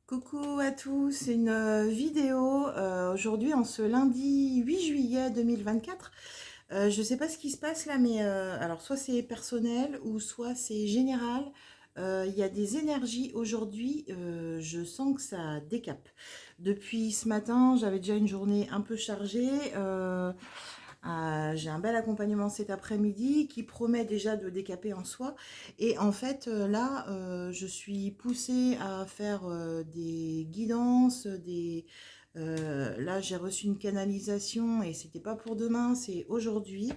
Coucou à tous, c'est une vidéo aujourd'hui en ce lundi 8 juillet 2024. Je sais pas ce qui se passe là, mais alors soit c'est personnel ou soit c'est général. Il y a des énergies aujourd'hui, je sens que ça décape. Depuis ce matin, j'avais déjà une journée un peu chargée. J'ai un bel accompagnement cet après-midi qui promet déjà de décaper en soi. Et en fait, là, je suis poussée à faire des guidances, là, j'ai reçu une canalisation et c'était pas pour demain, c'est aujourd'hui.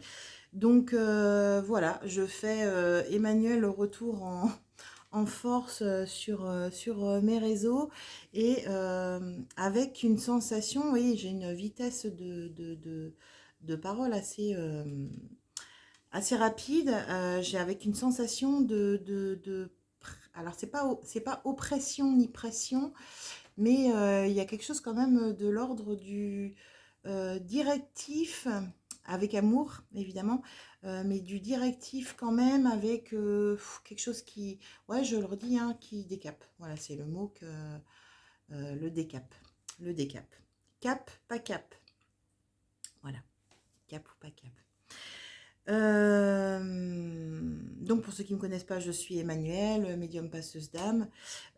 Donc voilà, je fais Emmanuel le retour en force sur mes réseaux et avec une sensation, oui, j'ai une vitesse de parole assez rapide. J'ai avec une sensation alors c'est pas oppression ni pression, mais il y a quelque chose quand même de l'ordre du directif, avec amour évidemment, mais du directif quand même avec quelque chose qui, ouais, je le redis, hein, qui décape. Voilà, c'est le mot que le décap, le décap. Cap, pas cap. Voilà, cap ou pas cap. Donc pour ceux qui ne me connaissent pas, je suis Emmanuelle, médium passeuse d'âme,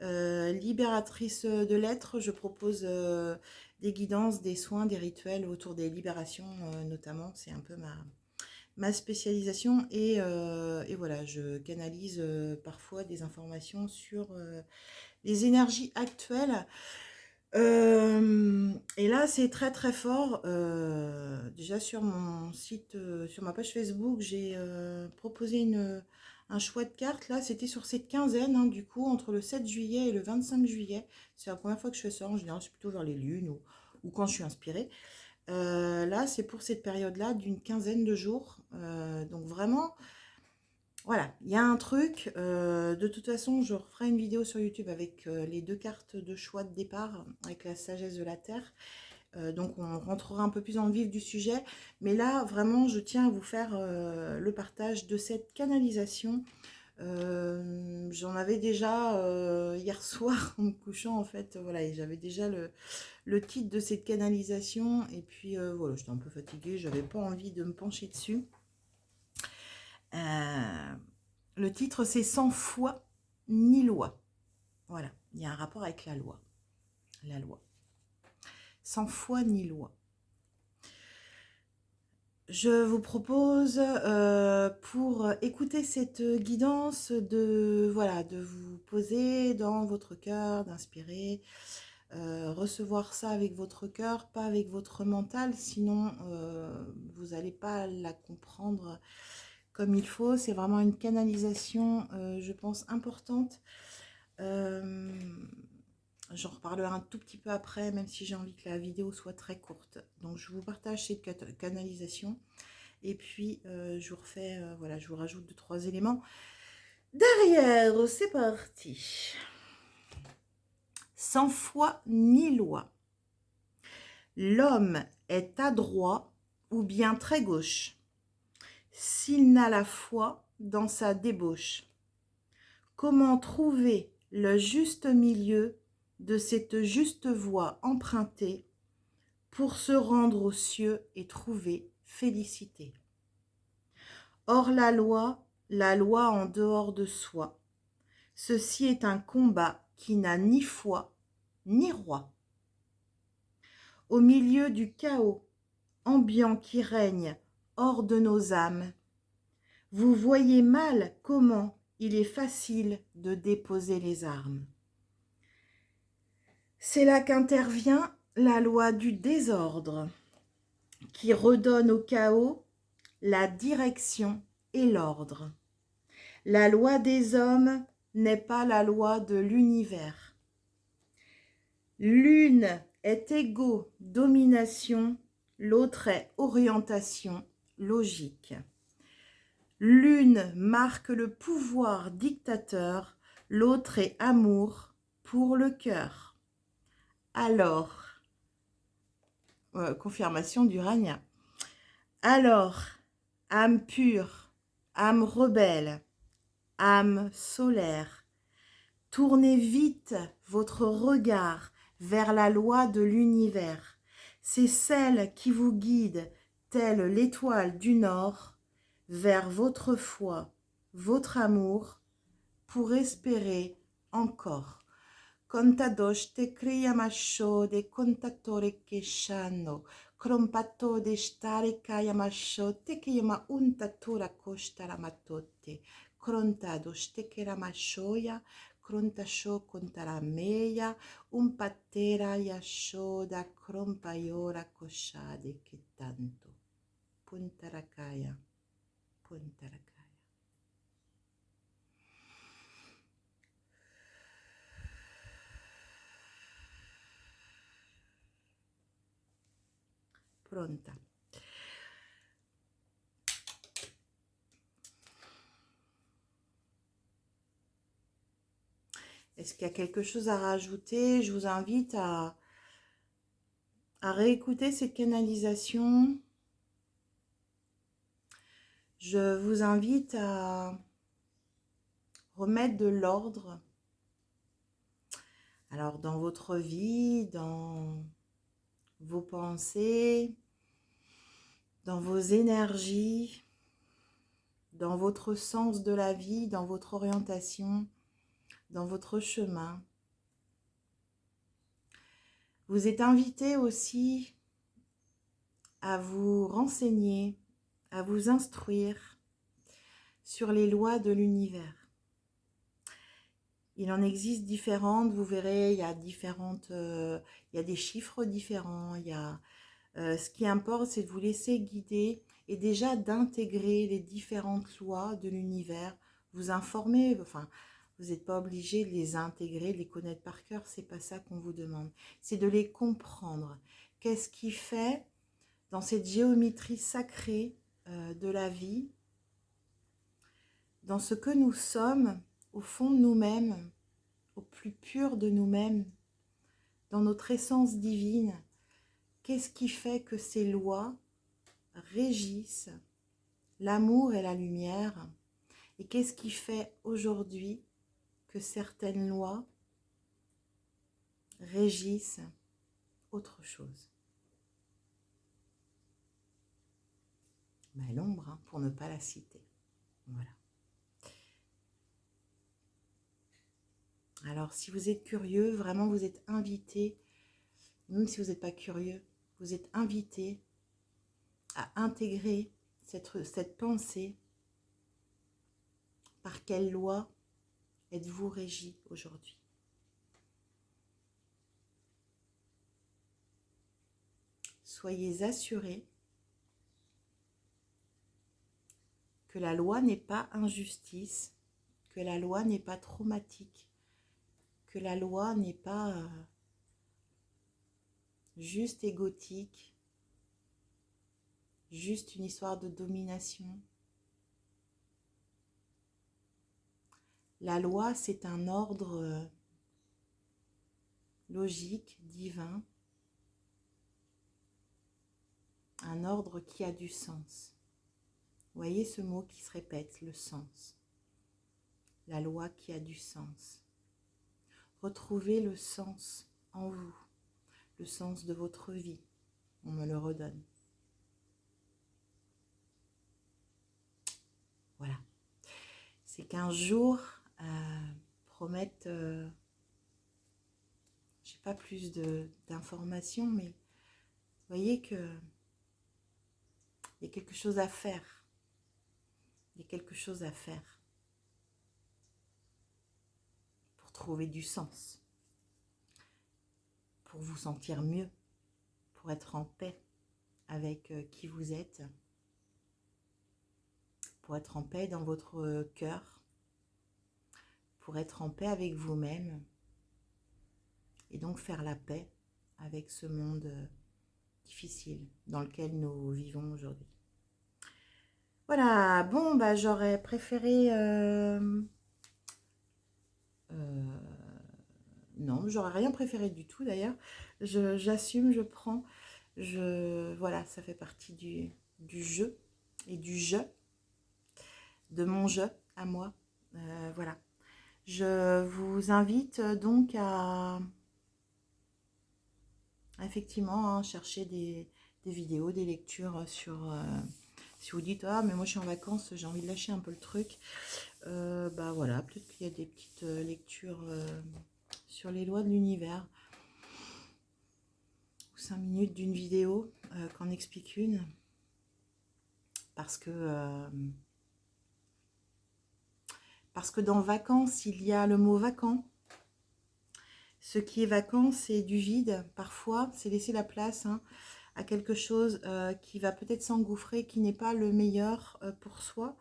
libératrice de l'être. Je propose des guidances, des soins, des rituels autour des libérations notamment. C'est un peu ma spécialisation et voilà, je canalise parfois des informations sur les énergies actuelles. Et là, c'est très très fort. Déjà sur mon site, sur ma page Facebook, j'ai proposé un choix de cartes. Là, c'était sur cette quinzaine, hein, du coup, entre le 7 juillet et le 25 juillet. C'est la première fois que je fais ça. En général, c'est plutôt vers les lunes ou quand je suis inspirée. Là, c'est pour cette période-là d'une quinzaine de jours. Donc vraiment, voilà, il y a un truc. De toute façon, je referai une vidéo sur YouTube avec les deux cartes de choix de départ, avec la sagesse de la Terre. Donc on rentrera un peu plus dans le vif du sujet. Mais là, vraiment, je tiens à vous faire le partage de cette canalisation. J'en avais déjà hier soir en me couchant, en fait. Voilà, et j'avais déjà le titre de cette canalisation. Et puis voilà, j'étais un peu fatiguée, j'avais pas envie de me pencher dessus. Euh, le titre, c'est Sans foi ni loi. Voilà, il y a un rapport avec la loi. La loi. Sans foi ni loi. Je vous propose, pour écouter cette guidance, voilà, de vous poser dans votre cœur, d'inspirer, recevoir ça avec votre cœur, pas avec votre mental, sinon vous n'allez pas la comprendre comme il faut. C'est vraiment une canalisation, je pense, importante. J'en reparlerai un tout petit peu après, même si j'ai envie que la vidéo soit très courte. Donc je vous partage cette canalisation. Et puis je vous refais, voilà, je vous rajoute 2-3 éléments. Derrière, c'est parti. Sans foi ni loi. L'homme est adroit ou bien très gauche, s'il n'a la foi dans sa débauche. Comment trouver le juste milieu de cette juste voie empruntée pour se rendre aux cieux et trouver félicité? Hors la loi en dehors de soi. Ceci est un combat qui n'a ni foi ni roi. Au milieu du chaos ambiant qui règne hors de nos âmes, vous voyez mal comment il est facile de déposer les armes. C'est là qu'intervient la loi du désordre, qui redonne au chaos la direction et l'ordre. La loi des hommes n'est pas la loi de l'univers. L'une est égo, domination, l'autre est orientation, logique. L'une marque le pouvoir dictateur, l'autre est amour pour le cœur. Alors, confirmation du Rania. Alors, âme pure, âme rebelle, âme solaire, Tournez vite votre regard vers la loi de l'univers. C'est celle qui vous guide, telle l'étoile du Nord, vers votre foi, votre amour, pour espérer encore. Contados te criamasho de contatore keshanno, crompato de stare kayamasho te kiyama untatura kostara matote, crontados te keramashoya, crontasho contarameya, un patera yashoda crompayora koshade que tanto. Puntarakaya, puntarakaya. Pronta. Est-ce qu'il y a quelque chose à rajouter? Je vous invite à réécouter cette canalisation. Je vous invite à remettre de l'ordre. Alors, dans votre vie, dans vos pensées, dans vos énergies, dans votre sens de la vie, dans votre orientation, dans votre chemin. Vous êtes invité aussi à vous renseigner, à vous instruire sur les lois de l'univers. Il en existe différentes, vous verrez, il y a des chiffres différents, ce qui importe, c'est de vous laisser guider et déjà d'intégrer les différentes lois de l'univers, vous informer, enfin, vous n'êtes pas obligé de les intégrer, de les connaître par cœur, c'est pas ça qu'on vous demande, c'est de les comprendre. Qu'est-ce qui fait, dans cette géométrie sacrée de la vie, dans ce que nous sommes, au fond de nous-mêmes, au plus pur de nous-mêmes, dans notre essence divine, qu'est-ce qui fait que ces lois régissent l'amour et la lumière? Et qu'est-ce qui fait aujourd'hui que certaines lois régissent autre chose? Ben, l'ombre, hein, pour ne pas la citer. Voilà. Alors, si vous êtes curieux, vraiment, vous êtes invité, même si vous n'êtes pas curieux, vous êtes invité à intégrer cette pensée. Par quelle loi êtes-vous régi aujourd'hui? Soyez assurés que la loi n'est pas injustice, que la loi n'est pas traumatique, que la loi n'est pas juste égotique, juste une histoire de domination. La loi, c'est un ordre logique, divin, un ordre qui a du sens. Vous voyez ce mot qui se répète, le sens. La loi qui a du sens. Retrouvez le sens en vous, le sens de votre vie. On me le redonne. Voilà. Ces 15 jours promettent, je n'ai pas plus d'informations, mais vous voyez que il y a quelque chose à faire. Il y a quelque chose à faire pour trouver du sens, pour vous sentir mieux, pour être en paix avec qui vous êtes, pour être en paix dans votre cœur, pour être en paix avec vous-même et donc faire la paix avec ce monde difficile dans lequel nous vivons aujourd'hui. Voilà, bon, bah, j'aurais préféré... non, j'aurais rien préféré du tout d'ailleurs. J'assume, je prends. Voilà, ça fait partie du jeu et du jeu, de mon jeu à moi. Voilà. Je vous invite donc à effectivement hein, chercher des vidéos, des lectures sur... si vous dites, ah mais moi je suis en vacances, j'ai envie de lâcher un peu le truc. Bah voilà, peut-être qu'il y a des petites lectures sur les lois de l'univers. Ou 5 minutes d'une vidéo qu'en explique une. Parce que dans vacances, il y a le mot vacant. Ce qui est vacant, c'est du vide. Parfois, c'est laisser la place hein, à quelque chose qui va peut-être s'engouffrer, qui n'est pas le meilleur pour soi,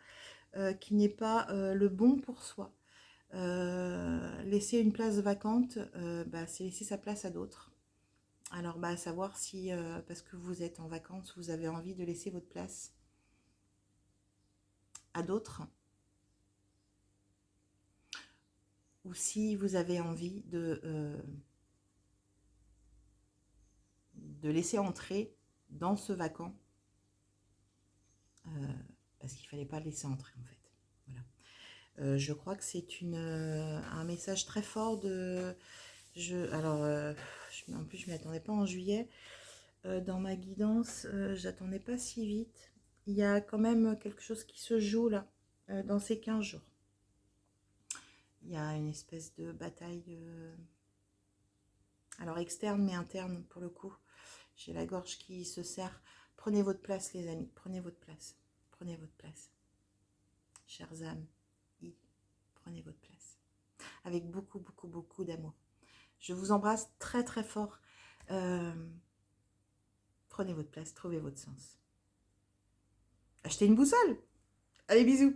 qui n'est pas le bon pour soi. Laisser une place vacante, bah, c'est laisser sa place à d'autres. Alors, bah, à savoir si, parce que vous êtes en vacances, vous avez envie de laisser votre place à d'autres, ou si vous avez envie de laisser entrer dans ce vacant, parce qu'il ne fallait pas le laisser entrer en fait. Voilà. Je crois que c'est un message très fort de... en plus, je ne m'y attendais pas en juillet. Dans ma guidance, j'attendais pas si vite. Il y a quand même quelque chose qui se joue là, dans ces 15 jours. Il y a une espèce de bataille, alors externe mais interne pour le coup. J'ai la gorge qui se serre. Prenez votre place les amis, prenez votre place. Prenez votre place. Chères âmes, prenez votre place. Avec beaucoup, beaucoup, beaucoup d'amour. Je vous embrasse très, très fort. Prenez votre place, trouvez votre sens. Achetez une boussole. Allez, bisous.